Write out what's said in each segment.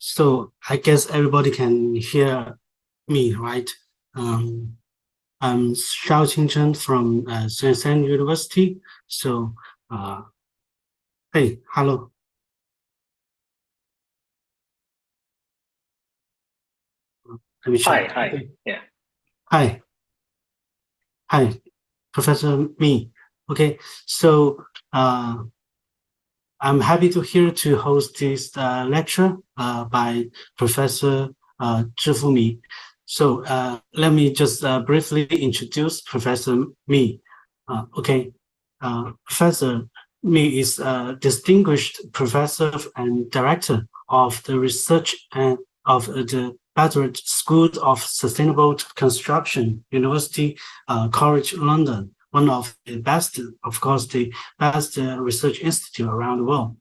So I guess everybody can hear me, right? I'm Xiao Qingchen from Shenzhen University. So, uh, hey, hello. Let me check. Hi. Okay. Yeah. Hi, hi, Professor Me. Okay, so I'm happy to host this lecture by Professor Zhifu Mi. So let me just briefly introduce Professor Mi. Okay, Professor Mi is a distinguished professor and director of the research and of the Graduate School of Sustainable Construction, University College London, one of the best, of course, the best research institute around the world.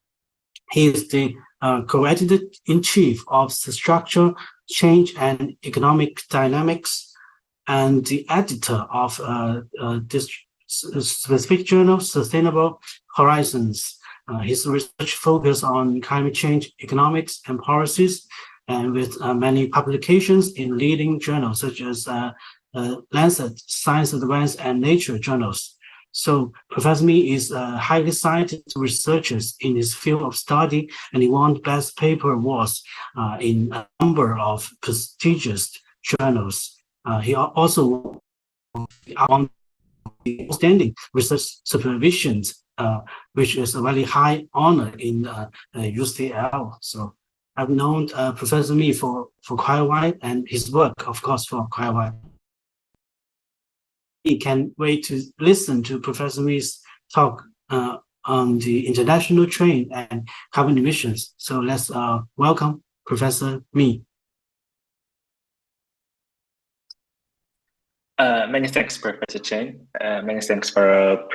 He is the co-editor-in-chief of the Structure, Change and Economic Dynamics and the editor of this specific journal, Sustainable Horizons. His research focuses on climate change, economics, and policies, and with many publications in leading journals such as Lancet, Science Advance, and Nature journals. So Professor Mi is a highly cited researcher in his field of study, and he won best paper awards in a number of prestigious journals. He also on the outstanding research supervision, which is a very high honor in UCL. So I've known Professor Mi for quite a while, and his work, of course, for quite a while. We can wait to listen to Professor Mi's talk on the international trade and carbon emissions. So let's welcome Professor Mi. Many thanks, Professor Chen. Many thanks for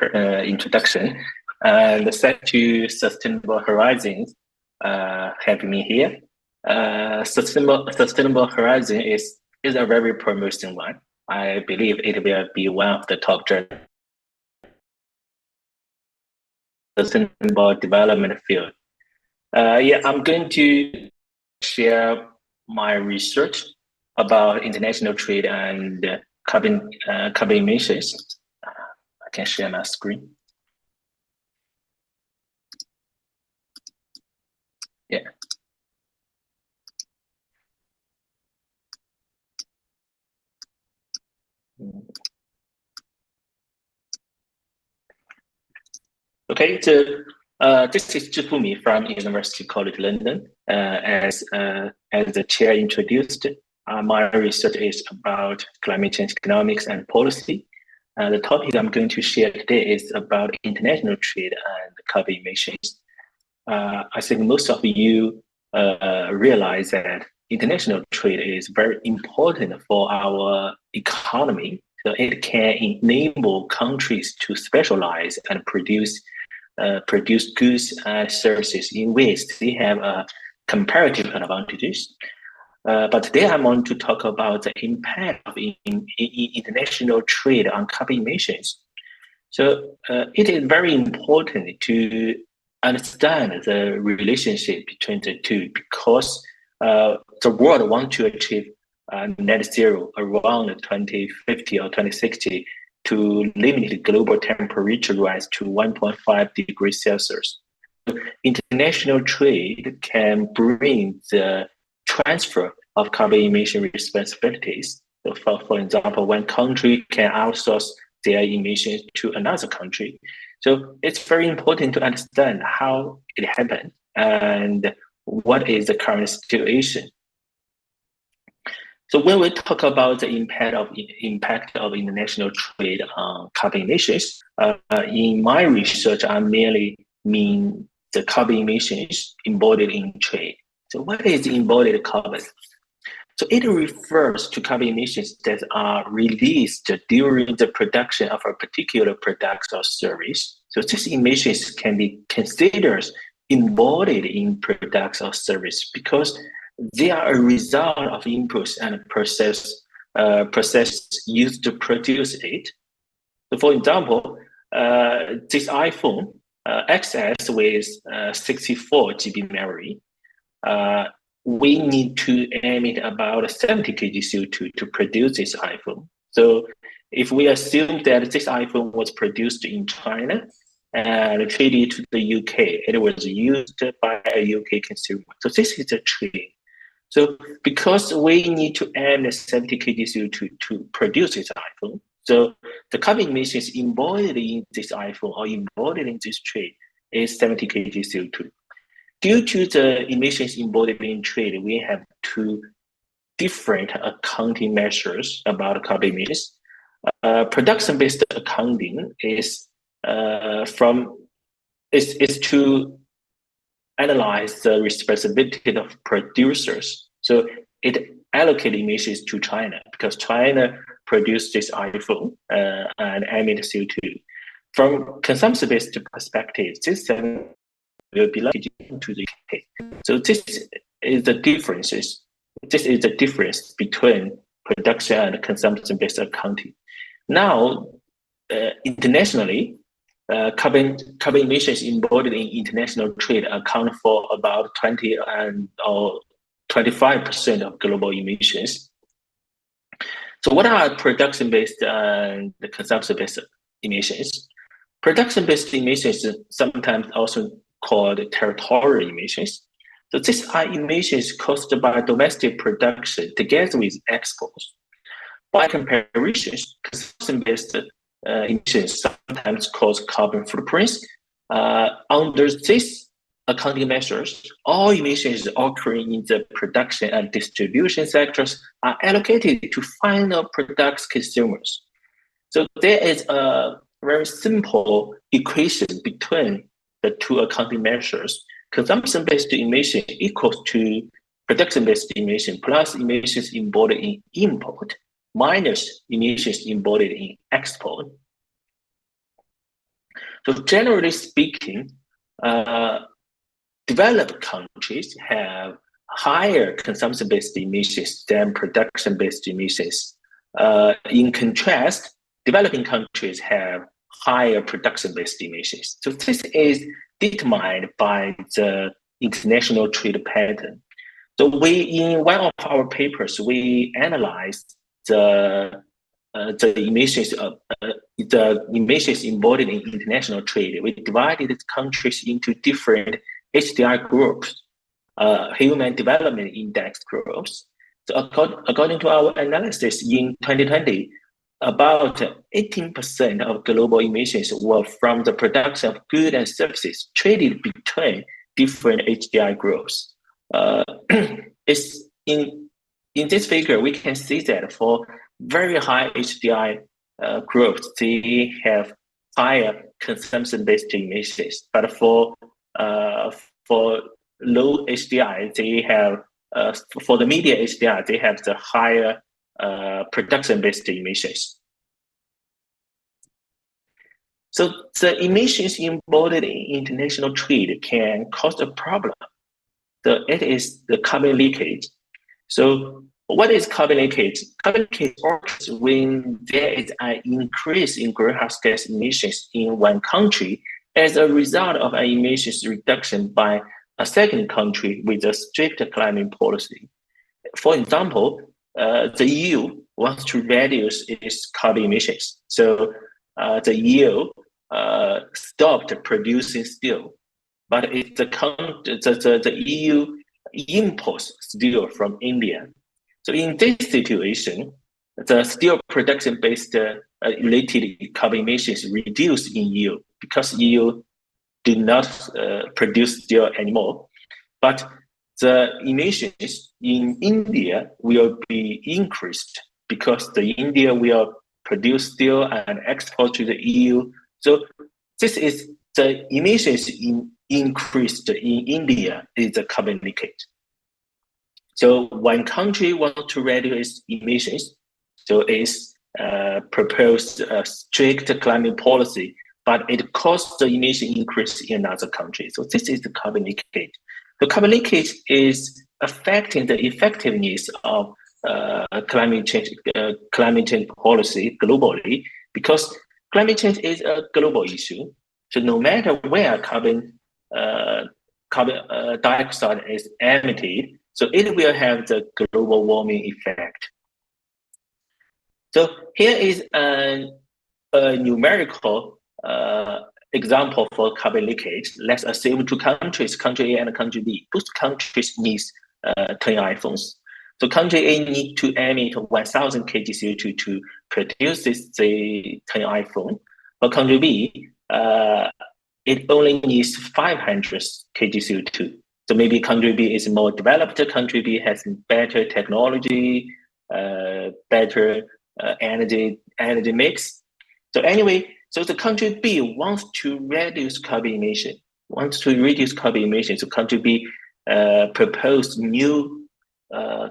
introduction. And thank to Sustainable Horizons having me here. Sustainable Horizon is a very promising one. I believe it will be one of the top sustainable development field. I'm going to share my research about international trade and carbon emissions. I can share my screen. Yeah. Okay, so this is Zhifu Mi from University College London. As the chair introduced, my research is about climate change economics and policy. The topic I'm going to share today is about international trade and carbon emissions. I think most of you realize that international trade is very important for our economy. So it can enable countries to specialize and produce goods and services in ways they have comparative advantages. But today I want to talk about the impact of international trade on carbon emissions. So it is very important to understand the relationship between the two because the world wants to achieve net zero around 2050 or 2060 to limit the global temperature rise to 1.5 degrees Celsius. International trade can bring the transfer of carbon emission responsibilities. So for example, one country can outsource their emissions to another country. So it's very important to understand how it happened and what is the current situation. So when we talk about the impact of international trade on carbon emissions, in my research, I merely mean the carbon emissions embodied in trade. So what is embodied carbon? So it refers to carbon emissions that are released during the production of a particular product or service. So these emissions can be considered embodied in products or service because they are a result of inputs and process used to produce it. So for example, this iPhone XS with 64 GB memory, we need to emit about 70 kg CO2 to produce this iPhone. So if we assume that this iPhone was produced in China and traded to the UK, it was used by a UK consumer. So this is a trade. So because we need to emit 70 kg CO2 to produce this iPhone, so the carbon emissions embodied in this iPhone or embodied in this trade is 70 kg CO2. Due to the emissions embodied in trade, we have two different accounting measures about carbon emissions. Production-based accounting is to analyze the responsibility of producers. So it allocates emissions to China because China produced this iPhone and emit CO2. From consumption-based perspective, this will be lucky to the UK. So this is the differences. This is the difference between production and consumption-based accounting. Now, internationally, carbon emissions embodied in international trade account for about 20 or 25% of global emissions. So what are production-based and the consumption-based emissions? Production-based emissions sometimes also called territorial emissions. So these are emissions caused by domestic production together with exports. By comparison, consumption-based emissions sometimes cause carbon footprints. Under these accounting measures, all emissions occurring in the production and distribution sectors are allocated to final product consumers. So there is a very simple equation between the two accounting measures. Consumption-based emission equals to production-based emission plus emissions embodied in import minus emissions embodied in export. So generally speaking, developed countries have higher consumption-based emissions than production-based emissions. In contrast, developing countries have higher production-based emissions. So this is determined by the international trade pattern. So in one of our papers, we analyzed the emissions embodied in international trade. We divided countries into different HDI groups, Human Development Index groups. So according to our analysis in 2020, about 18% of global emissions were from the production of goods and services traded between different HDI groups. It's in this figure, we can see that for very high HDI groups, they have higher consumption-based emissions. But for low HDI, they have for the medium HDI, they have the higher production-based emissions. So the emissions embodied in international trade can cause a problem. It is the carbon leakage. So what is carbon leakage? Carbon leakage occurs when there is an increase in greenhouse gas emissions in one country as a result of an emissions reduction by a second country with a strict climate policy. For example, the EU wants to reduce its carbon emissions. So the EU stopped producing steel, but the EU imports steel from India. So in this situation, the steel production-based related carbon emissions reduced in EU because EU do not produce steel anymore. But the emissions in India will be increased because the India will produce steel and export to the EU. So this is the emissions increased in India is the carbon leakage. So one country wants to reduce emissions, so it's proposed a strict climate policy, but it causes the emission increase in another country. So this is the carbon leakage. The carbon leakage is affecting the effectiveness of climate change policy globally because climate change is a global issue. So no matter where carbon dioxide is emitted, So it will have the global warming effect. So here is a numerical example for carbon leakage. Let's assume two countries, country A and country B. Both countries need 10 iPhones. So country A need to emit 1,000 kg CO2 to produce the 10 iPhone. For country B, it only needs 500 kg CO2. So maybe country B is more developed. Country B has better technology, better energy mix. So anyway, so the country B wants to reduce carbon emission. So country B proposed new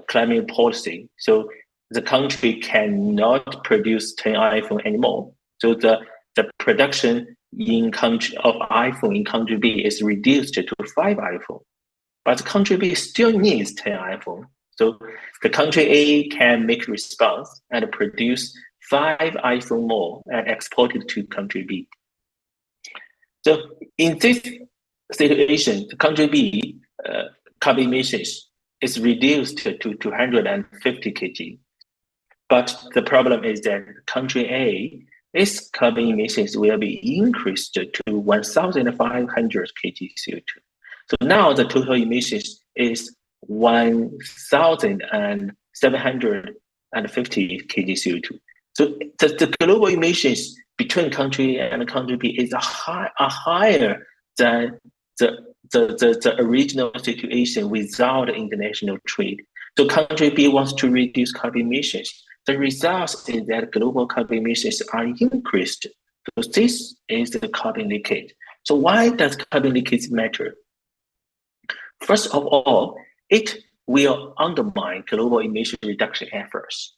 climate policy. So the country cannot produce 10 iPhone anymore. So the production in country of iPhone in country B is reduced to 5 iPhone. But the country B still needs 10 iPhone. So the country A can make response and produce 5 iPhone more and export it to country B. So in this situation, the country B carbon emissions is reduced to 250 kg. But the problem is that country A, its carbon emissions will be increased to 1,500 kg CO2. So now the total emissions is 1,750 kg CO2. So the global emissions between country A and country B is higher than the original situation without international trade. So country B wants to reduce carbon emissions. The result is that global carbon emissions are increased. So this is the carbon leakage. So why does carbon leakage matter? First of all, it will undermine global emission reduction efforts.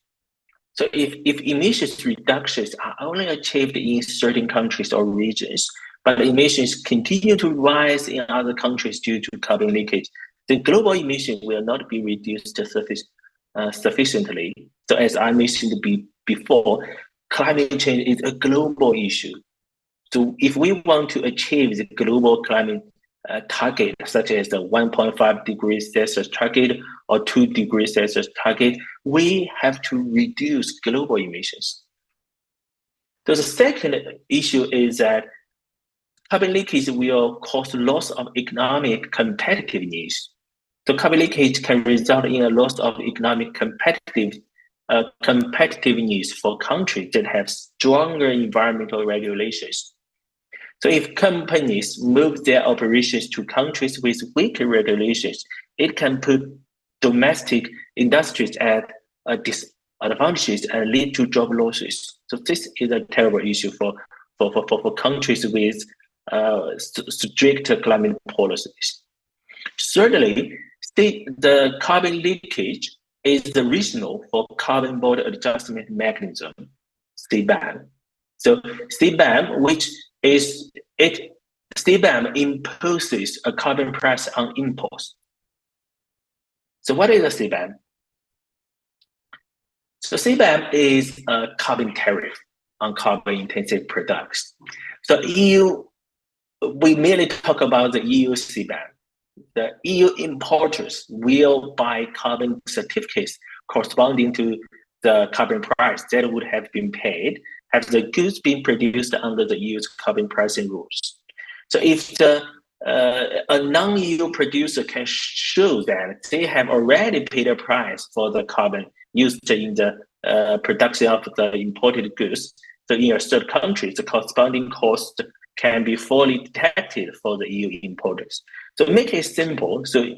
So if emissions reductions are only achieved in certain countries or regions, but emissions continue to rise in other countries due to carbon leakage, the global emission will not be reduced sufficiently. So as I mentioned before, climate change is a global issue. So if we want to achieve the global climate target, such as the 1.5 degrees Celsius target or 2 degrees Celsius target, we have to reduce global emissions. So the second issue is that carbon leakage will cause loss of economic competitiveness. So carbon leakage can result in a loss of economic competitiveness for countries that have stronger environmental regulations. So if companies move their operations to countries with weaker regulations, it can put domestic industries at disadvantages and lead to job losses. So this is a terrible issue for countries with strict climate policies. Thirdly, the carbon leakage is the reason for carbon border adjustment mechanism, CBAM. So CBAM, CBAM imposes a carbon price on imports. So what is a CBAM? So CBAM is a carbon tariff on carbon-intensive products. So we merely talk about the EU CBAM. The EU importers will buy carbon certificates corresponding to the carbon price that would have been paid had the goods been produced under the EU's carbon pricing rules. So if a non-EU producer can show that they have already paid a price for the carbon used in the production of the imported goods, so in a third country, the corresponding cost can be fully detected for the EU importers. So make it simple. So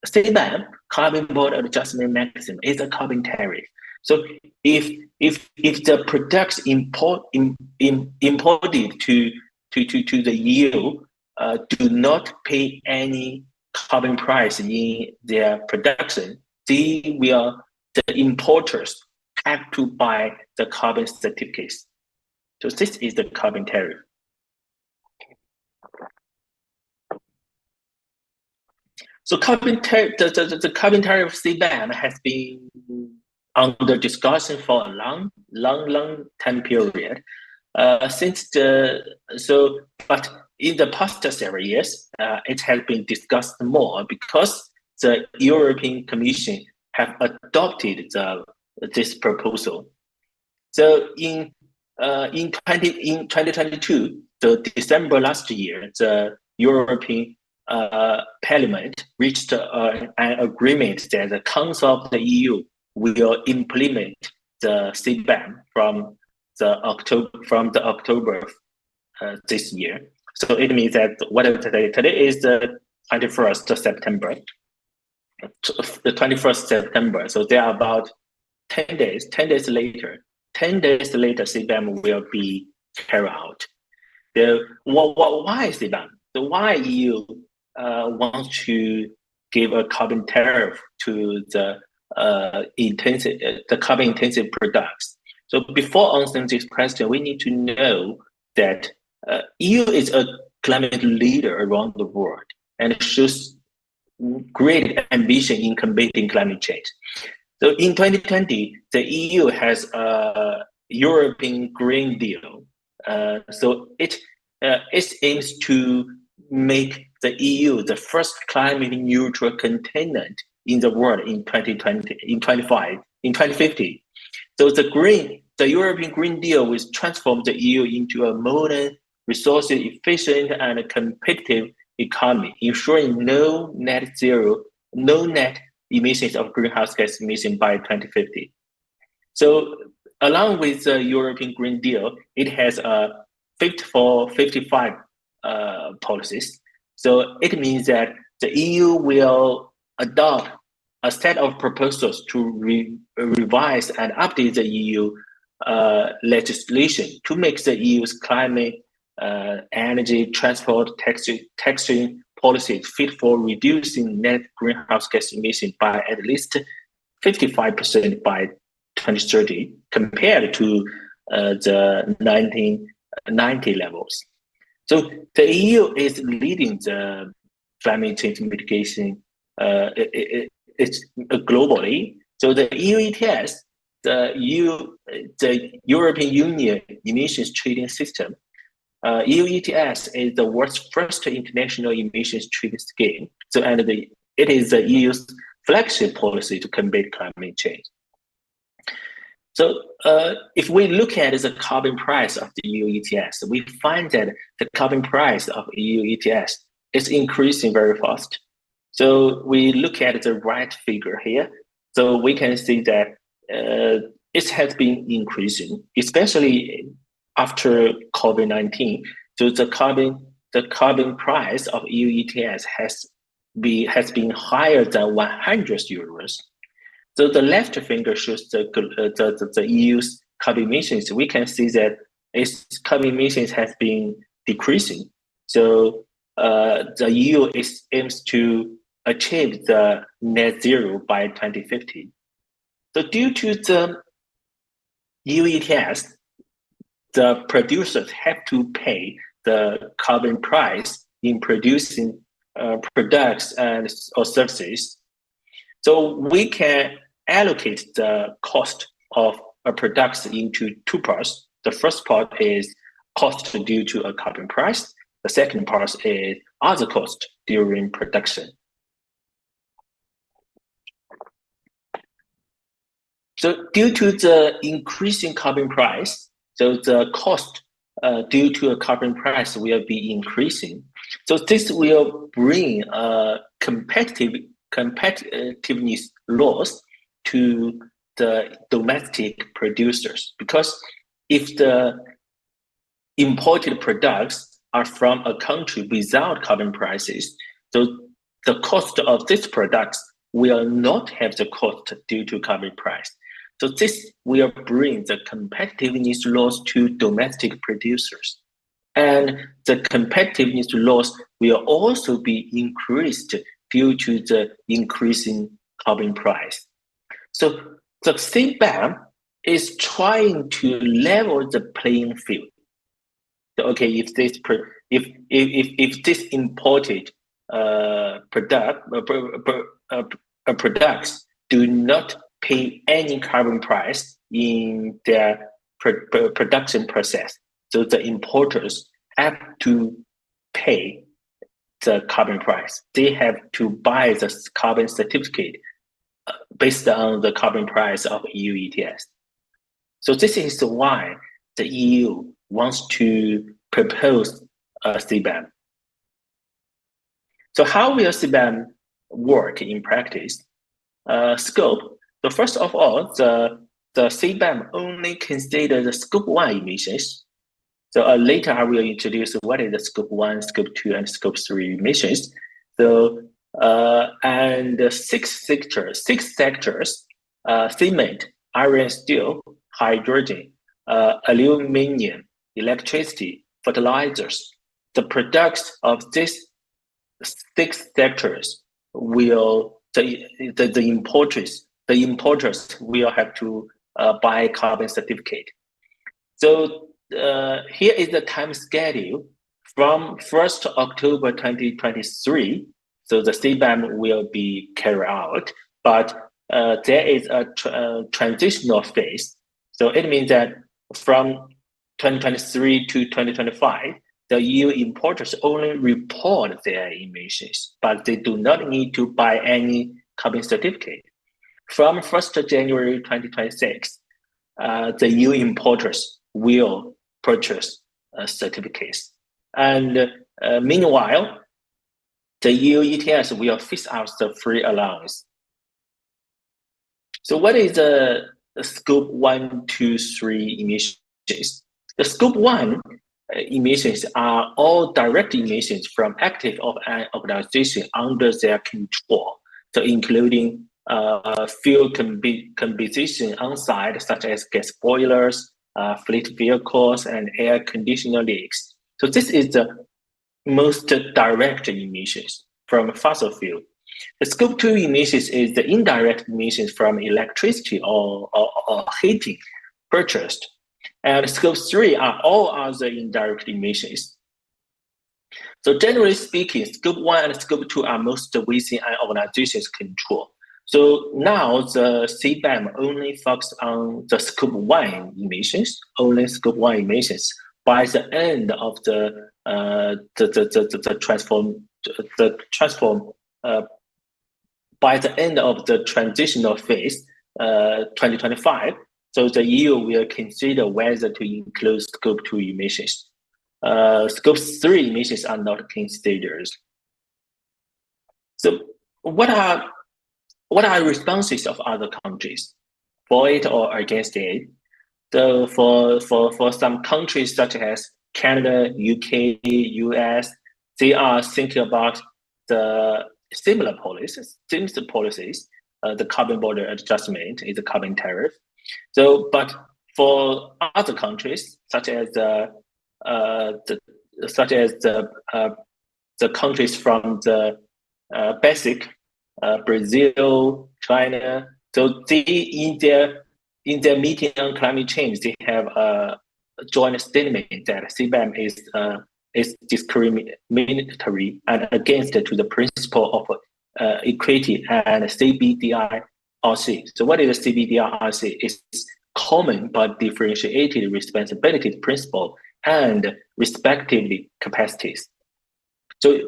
CBAM, carbon border adjustment mechanism, is a carbon tariff. So if the products imported to the EU do not pay any carbon price in their production, the importers have to buy the carbon certificates. So this is the carbon tariff. So the carbon tariff CBAM has been under discussion for a long time period. But in the past several years, it has been discussed more because the European Commission have adopted this proposal. So in 2022, the December last year, the European Parliament reached an agreement that the Council of the EU will implement the CBAM from the October this year. So it means that whatever today is the 21st of September. The 21st September. So there are about 10 days. 10 days later, CBAM will be carried out. Why CBAM? So why EU wants to give a carbon tariff to the carbon intensive products? So before answering this question, we need to know that EU is a climate leader around the world and shows great ambition in combating climate change. So in 2020, the EU has a European Green Deal. So it aims to make the EU the first climate neutral continent in the world in 2050. So the European Green Deal will transform the EU into a modern, resource efficient, and competitive economy, ensuring no net emissions of greenhouse gas emission by 2050. So along with the European Green Deal, it has a 50 for 55 policies. So it means that the EU will adopt a set of proposals to revise and update the EU legislation to make the EU's climate, energy, transport, taxing policies fit for reducing net greenhouse gas emission by at least 55% by 2030 compared to the 1990 levels. So the EU is leading the climate change mitigation it's globally. So the EU ETS, the European Union emissions trading system, EU ETS is the world's first international emissions trading scheme. So, it is the EU's flagship policy to combat climate change. So, if we look at the carbon price of the EU ETS, we find that the carbon price of EU ETS is increasing very fast. So, we look at the right figure here. So, we can see that it has been increasing, especially after COVID-19. So the carbon price of EU ETS has been higher than 100 euros. So the left finger shows the EU's carbon emissions. We can see that its carbon emissions has been decreasing. So the EU aims to achieve the net zero by 2050. So due to the EU ETS, the producers have to pay the carbon price in producing products or services. So we can allocate the cost of a product into two parts. The first part is cost due to a carbon price. The second part is other cost during production. So due to the increasing carbon price, so the cost due to a carbon price will be increasing. So this will bring competitiveness loss to the domestic producers, because if the imported products are from a country without carbon prices, so the cost of these products will not have the cost due to carbon price. So this will bring the competitiveness loss to domestic producers. And the competitiveness loss will also be increased due to the increasing carbon price. So the CBAM is trying to level the playing field. So, okay, if this imported products do not pay any carbon price in their production process, so the importers have to pay the carbon price. They have to buy the carbon certificate based on the carbon price of EU ETS. So this is why the EU wants to propose a CBAM. So how will CBAM work in practice? Scope. So first of all, the CBAM only considers the scope 1 emissions. So later I will introduce what is the scope 1, scope 2, and scope 3 emissions. So and six sectors, cement, iron and steel, hydrogen, aluminum, electricity, fertilizers. The products of these 6 sectors will the importers will have to buy carbon certificate. So here is the time schedule from 1st October 2023. So the CBAM will be carried out, but there is a transitional phase. So it means that from 2023 to 2025, the EU importers only report their emissions, but they do not need to buy any carbon certificate. From 1st January 2026, the EU importers will purchase certificates. And meanwhile, the EU ETS will phase out the free allowance. So what is the scope 1, 2, 3 emissions? The scope 1 emissions are all direct emissions from active of an organization under their control. So including fuel composition on site, such as gas boilers, fleet vehicles, and air conditioner leaks. So this is the most direct emissions from fossil fuel. The scope 2 emissions is the indirect emissions from electricity or heating purchased. And scope 3 are all other indirect emissions. So generally speaking, scope 1 and scope 2 are most within an organization's control. So now the CBAM only focuses on the scope 1 emissions, only scope 1 emissions. By the end of the by the end of the transitional phase, 2025, so the EU will consider whether to include scope 2 emissions. Scope 3 emissions are not considered. So what are responses of other countries for it or against it? So for some countries such as Canada, UK, US, they are thinking about the similar policies. The carbon border adjustment is a carbon tariff. So, but for other countries such as the countries from the basic Brazil, China, so they in their meeting on climate change, they have a joint statement that CBAM is discriminatory and against to the principle of equity and CBDI-RC. So what is the CBDI-RC? It's common but differentiated responsibility principle and respectively capacities. So,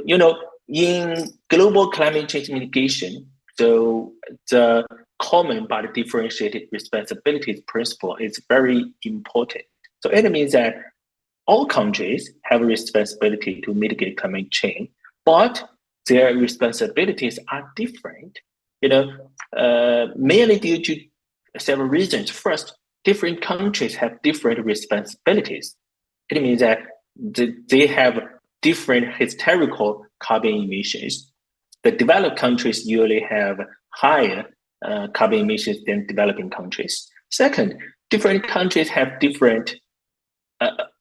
in global climate change mitigation, so the common but differentiated responsibilities principle is very important. So it means that all countries have a responsibility to mitigate climate change, but their responsibilities are different, mainly due to several reasons. First, different countries have different responsibilities. It means that they have different historical carbon emissions. The developed countries usually have higher carbon emissions than developing countries. Second, different countries have different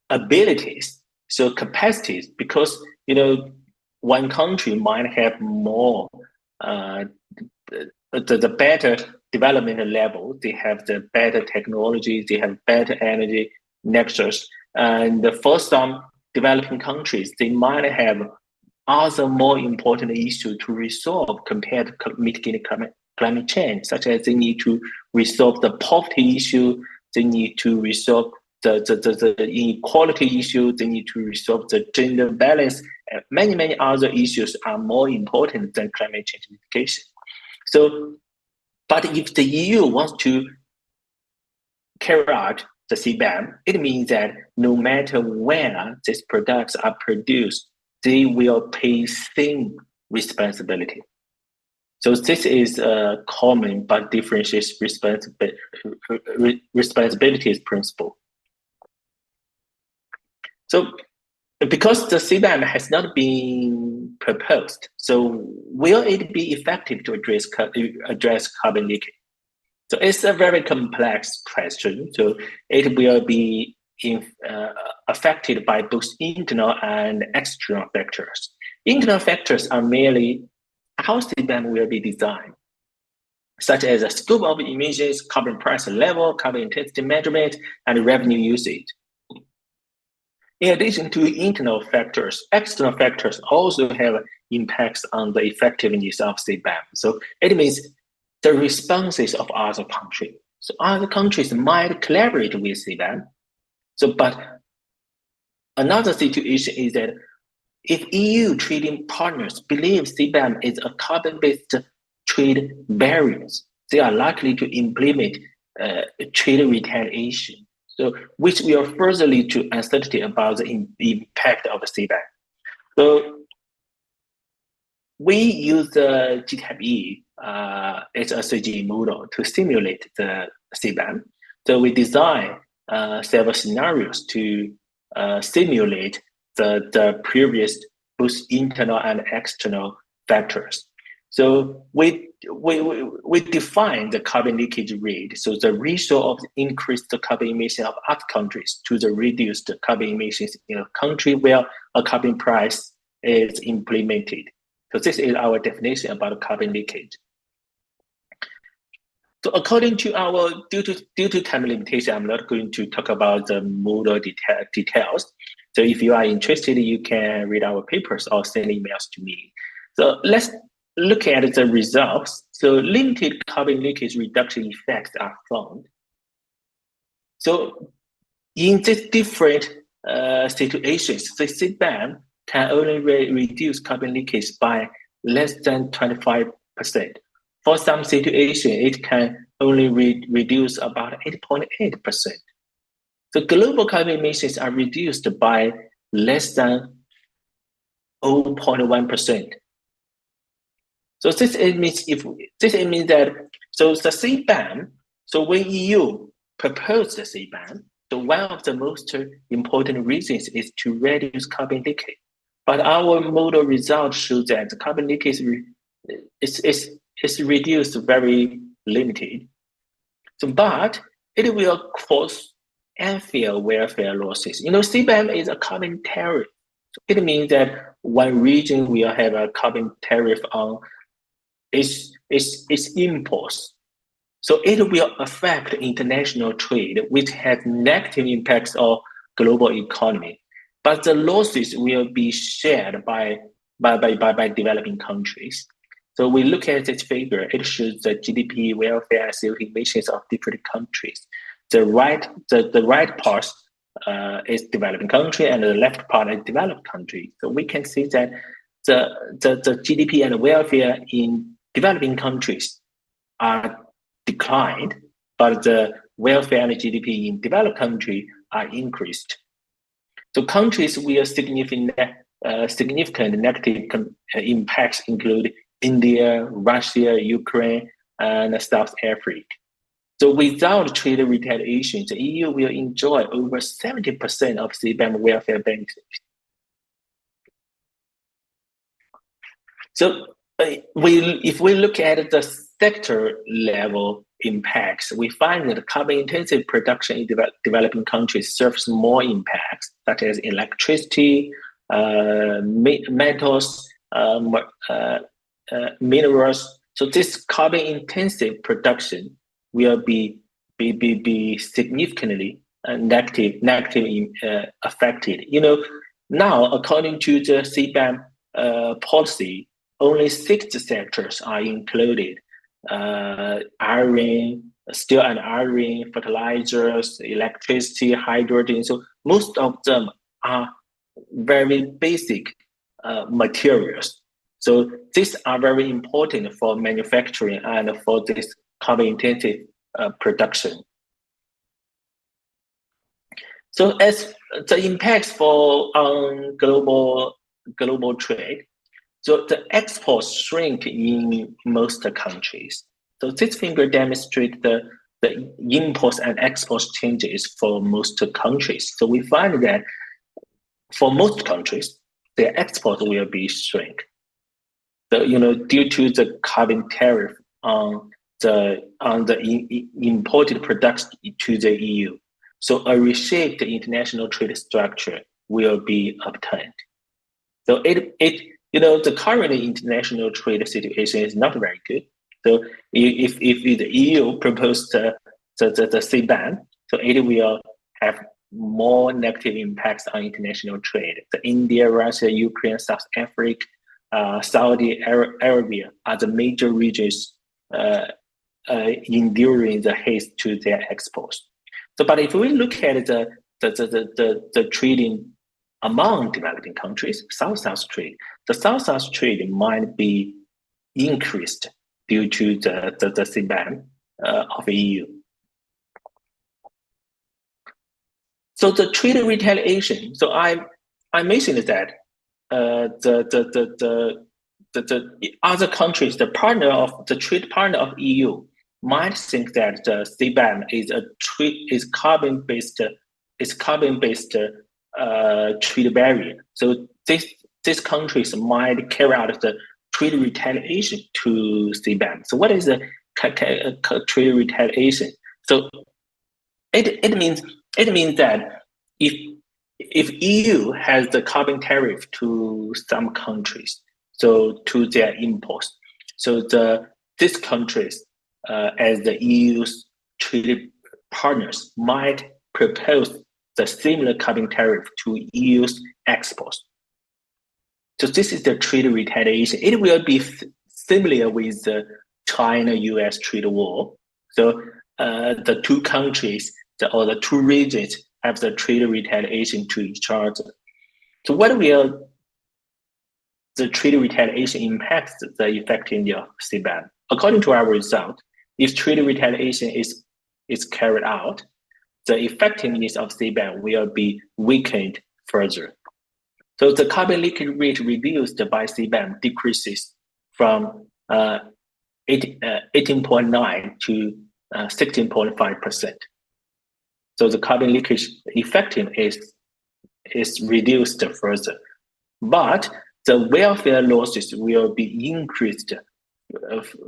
abilities, so capacities, because one country might have more the better development level. They have the better technology, they have better energy nexus, and for some developing countries, they might have other more important issues to resolve compared to mitigating climate change, such as they need to resolve the poverty issue, they need to resolve the inequality issue. They need to resolve the gender balance. Many other issues are more important than climate change mitigation. So, but if the EU wants to carry out the CBAM, it means that no matter where these products are produced, they will pay same responsibility. So this is a common but differentiates responsibilities principle. So because the CBAM has not been proposed, so will it be effective to address carbon leakage? So it's a very complex question. So it will be affected by both internal and external factors. Internal factors are merely how CBAM will be designed, such as the scope of emissions, carbon price level, carbon intensity measurement, and revenue usage. In addition to internal factors, external factors also have impacts on the effectiveness of CBAM. So it means the responses of other countries. So other countries might collaborate with CBAM. So, but another situation is that if EU trading partners believe CBAM is a carbon-based trade barriers, they are likely to implement trade retaliation. So, which will further lead to uncertainty about the impact of CBAM. So, we use the GTAP-E, it's a 3D model to simulate the CBAM. So we design several scenarios to simulate the previous both internal and external factors. So we define the carbon leakage rate. So the ratio of the increased carbon emission of other countries to the reduced carbon emissions in a country where a carbon price is implemented. So this is our definition about carbon leakage. So according to our, due to time limitation, I'm not going to talk about the model details. So if you are interested, you can read our papers or send emails to me. So let's look at the results. So limited carbon leakage reduction effects are found. So in these different situations, the CBAM can only reduce carbon leakage by less than 25%. For some situation, it can only reduce about 8.8%. So global carbon emissions are reduced by less than 0.1%. So this means that so the CBAM. So when EU proposed the CBAM, so one of the most important reasons is to reduce carbon leakage. But our model results show that the carbon leakage is reduced very limited. So, but it will cause unfair welfare losses. CBAM is a carbon tariff. So it means that one region will have a carbon tariff on its imports. So it will affect international trade, which has negative impacts on global economy. But the losses will be shared by developing countries. So we look at this figure, it shows the GDP, welfare, and CO2 emissions of different countries. The right part is developing country, and the left part is developed country. So we can see that the GDP and welfare in developing countries are declined, but the welfare and GDP in developed countries are increased. So countries with significant negative impacts include India, Russia, Ukraine, and South Africa. So without trade retaliation, the EU will enjoy over 70% of CBAM welfare benefits. So if we look at the sector level impacts, we find that carbon intensive production in developing countries serves more impacts, such as electricity, metals, minerals. So this carbon intensive production will be significantly negatively affected. Now according to the CBAM policy, only 6 sectors are included: iron, steel and iron, fertilizers, electricity, hydrogen. So most of them are very basic materials. So these are very important for manufacturing and for this carbon intensive production. So as the impacts for global trade, so the exports shrink in most countries. So this figure demonstrates the imports and exports changes for most countries. So we find that for most countries, their export will be shrink. Due to the carbon tariff on the imported products to the EU. So a reshaped international trade structure will be obtained. So the current international trade situation is not very good. So if the EU proposed the CBAM, so it will have more negative impacts on international trade. The India, Russia, Ukraine, South Africa, Saudi Arabia are the major regions enduring the hit to their exports. So, but if we look at the trading among developing countries, South-South trade, the South-South trade might be increased due to the CBAM of the EU. So the trade retaliation. So I mentioned that the other countries, the trade partner of EU, might think that the CBAM is carbon based trade barrier. So these countries might carry out the trade retaliation to CBAM. So what is the trade retaliation? So it means that if EU has the carbon tariff to some countries, so to their imports, so these countries as the EU's trade partners might propose the similar carbon tariff to EU's exports. So this is the trade retaliation. It will be similar with the China-US trade war. So the two countries or the two regions have the trade retaliation to each other. So what will the trade retaliation impact the effectiveness of CBAM? According to our result, if trade retaliation is carried out, the effectiveness of CBAM will be weakened further. So the carbon leakage rate reduced by CBAM decreases from 18.9 to 16.5%. So the carbon leakage effectiveness is reduced further. But the welfare losses will be increased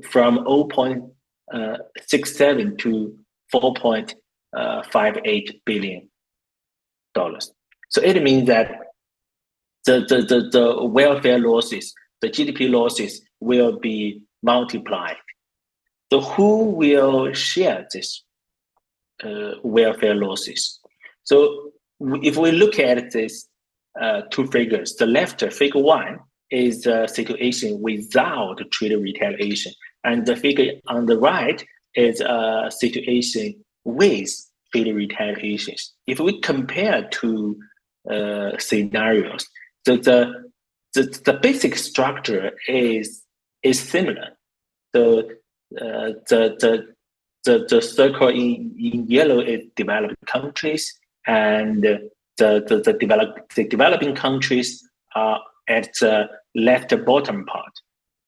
from 0.67 to $4.58 billion. So it means that the welfare losses, the GDP losses will be multiplied. So who will share this welfare losses? So if we look at this two figures, the left figure one is the situation without trade retaliation, and the figure on the right is a situation with trade retaliations. If we compare two scenarios, the basic structure is similar. So the circle in yellow is developed countries, and the developing countries are at the left bottom part.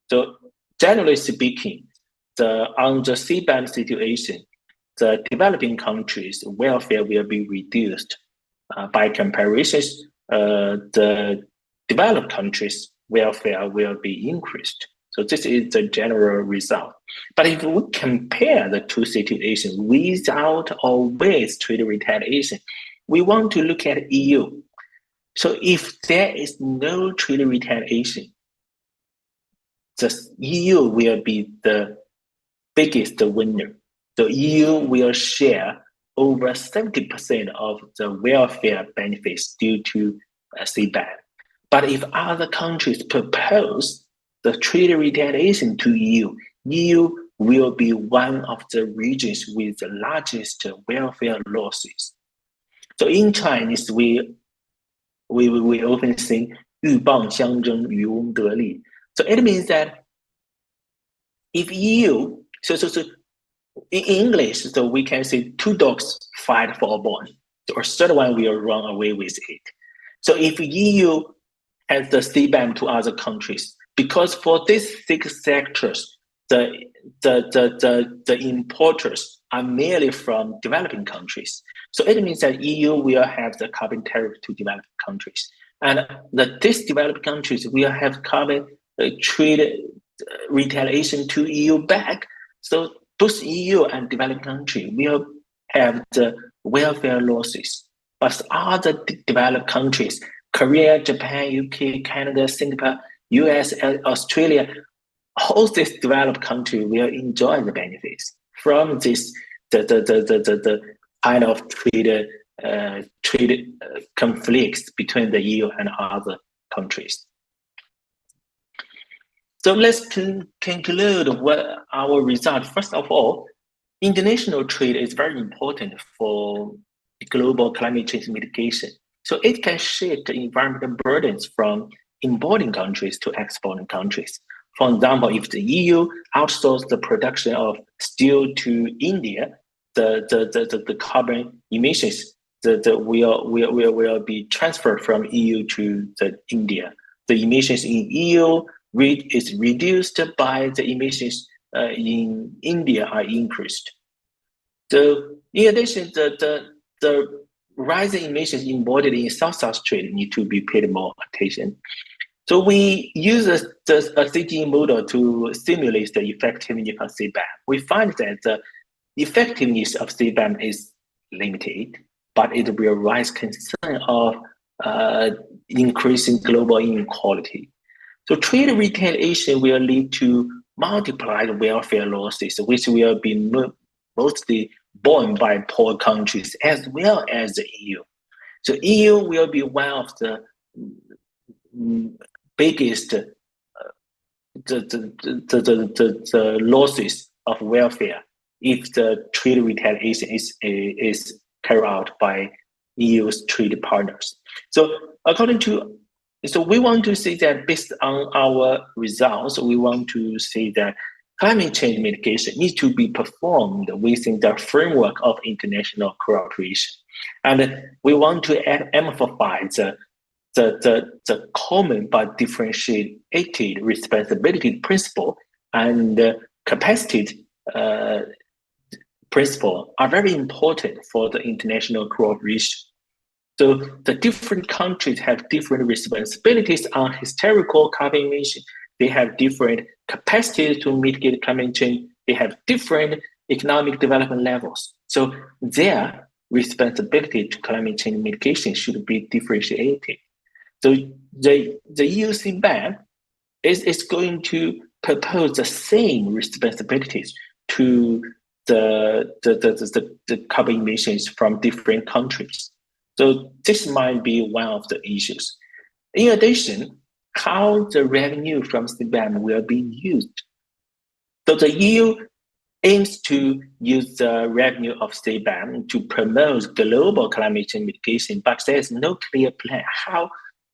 So generally speaking, on the CBAM situation, the developing countries' welfare will be reduced. By comparison, the developed countries' welfare will be increased. So this is the general result. But if we compare the two situations without or with trade retaliation, we want to look at EU. So if there is no trade retaliation, the EU will be the biggest winner. The EU will share over 70% of the welfare benefits due to CBAM. But if other countries propose the trade retaliation to EU, EU will be one of the regions with the largest welfare losses. So in Chinese, we often sing 鹬蚌相争，渔翁得利. So it means that if EU, so in English, so we can say two dogs fight for a bone, or third one will run away with it. So if EU has the CBAM to other countries, because for these 6 sectors, the importers are merely from developing countries. So it means that EU will have the carbon tariff to developing countries. And these developed countries will have carbon trade retaliation to EU back. So both EU and developing countries will have the welfare losses. But other developed countries, Korea, Japan, UK, Canada, Singapore, US, Australia, all these developed countries will enjoy the benefits from this the kind of trade conflicts between the EU and other countries. So let's conclude what our result. First of all, international trade is very important for global climate change mitigation. So it can shift environmental burdens from importing countries to exporting countries. For example, if the EU outsources the production of steel to India, the carbon emissions will be transferred from EU to India. The emissions in EU is reduced by the emissions in India are increased. So in addition, the rising emissions embodied in South-South trade need to be paid more attention. So we use a CGE model to simulate the effectiveness of CBAM. We find that the effectiveness of CBAM is limited, but it will raise concern of increasing global inequality. So trade retaliation will lead to multiplied welfare losses, which will be mostly borne by poor countries as well as the EU. So EU will be one of the biggest the losses of welfare if the trade retaliation is carried out by EU's trade partners. So we want to say that based on our results, we want to say that climate change mitigation needs to be performed within the framework of international cooperation. And we want to emphasize the common but differentiated responsibility principle and capacity principle are very important for the international cooperation. So the different countries have different responsibilities on historical carbon emission. They have different capacities to mitigate climate change. They have different economic development levels. So their responsibility to climate change mitigation should be differentiated. So the EU CBAM is going to propose the same responsibilities to the carbon emissions from different countries. So this might be one of the issues. In addition, how the revenue from CBAM will be used. So the EU aims to use the revenue of CBAM to promote global climate change mitigation, but there is no clear plan how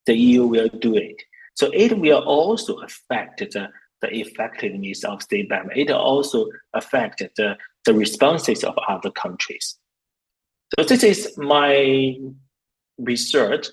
the EU will do it. So it will also affect the effectiveness of CBAM. It also affect the responses of other countries. So this is my research